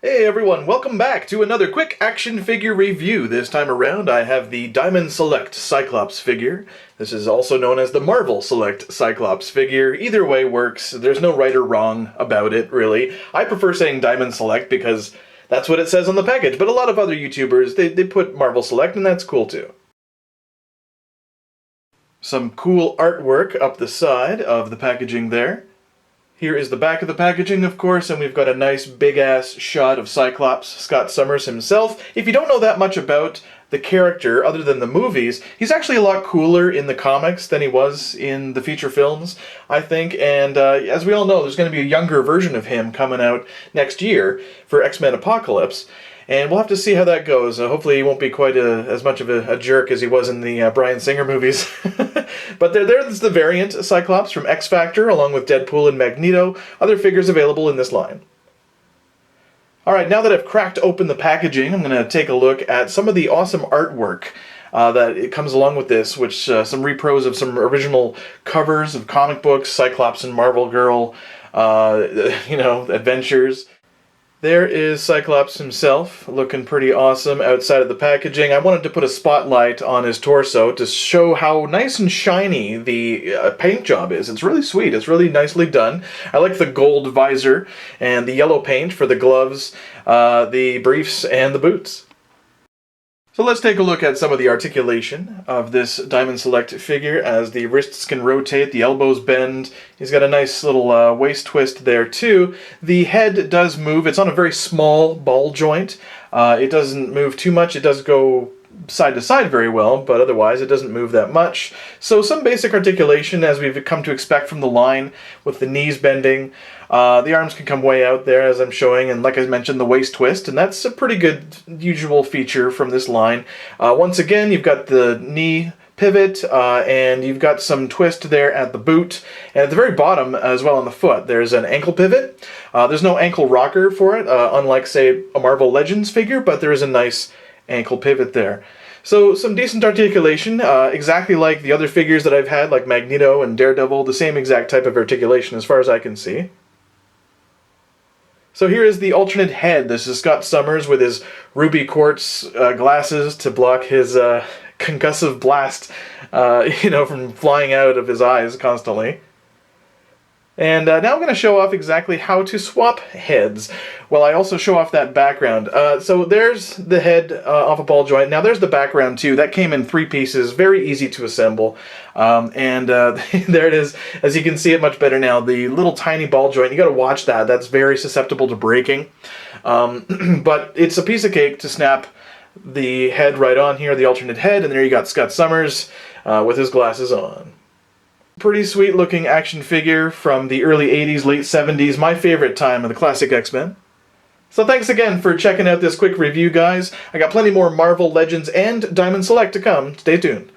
Hey everyone, welcome back to another quick action figure review. This time around I have the Diamond Select Cyclops figure. This is also known as the Marvel Select Cyclops figure. Either way works. There's no right or wrong about it, really. I prefer saying Diamond Select because that's what it says on the package, but a lot of other YouTubers, they put Marvel Select, and that's cool too. Some cool artwork up the side of the packaging there. Here is the back of the packaging, of course, and we've got a nice big-ass shot of Cyclops, Scott Summers himself. If you don't know that much about the character, other than the movies, he's actually a lot cooler in the comics than he was in the feature films, I think. And as we all know, there's going to be a younger version of him coming out next year for X-Men Apocalypse. And we'll have to see how that goes. Hopefully he won't be quite as much of a jerk as he was in the Bryan Singer movies. But there's the variant Cyclops from X Factor, along with Deadpool and Magneto. Other figures available in this line. Alright, now that I've cracked open the packaging, I'm going to take a look at some of the awesome artwork that it comes along with this, which some repros of some original covers of comic books, Cyclops and Marvel Girl, adventures. There is Cyclops himself, looking pretty awesome outside of the packaging. I wanted to put a spotlight on his torso to show how nice and shiny the paint job is. It's really sweet. It's really nicely done. I like the gold visor and the yellow paint for the gloves, the briefs, and the boots. So let's take a look at some of the articulation of this Diamond Select figure as the wrists can rotate, the elbows bend. He's got a nice little waist twist there too. The head does move. It's on a very small ball joint. It doesn't move too much. It does go side to side very well, but otherwise it doesn't move that much. So some basic articulation as we've come to expect from the line, with the knees bending. The arms can come way out there as I'm showing, and like I mentioned, the waist twist, and that's a pretty good usual feature from this line. Once again, you've got the knee pivot, and you've got some twist there at the boot, and at the very bottom as well on the foot there's an ankle pivot. There's no ankle rocker for it, unlike say a Marvel Legends figure, but there is a nice ankle pivot there. So some decent articulation, exactly like the other figures that I've had, like Magneto and Daredevil, the same exact type of articulation as far as I can see. So here is the alternate head. This is Scott Summers with his ruby quartz glasses to block his concussive blast, from flying out of his eyes constantly. And now I'm going to show off exactly how to swap heads. Well, I also show off that background. So there's the head off a ball joint. Now there's the background too. That came in 3 pieces, very easy to assemble. There it is. As you can see it much better now. The little tiny ball joint, you got to watch that. That's very susceptible to breaking. But it's a piece of cake to snap the head right on here, the alternate head, and there you got Scott Summers with his glasses on. Pretty sweet looking action figure from the early 80s, late 70s, my favorite time of the classic X-Men. So thanks again for checking out this quick review, guys. I got plenty more Marvel Legends and Diamond Select to come. Stay tuned.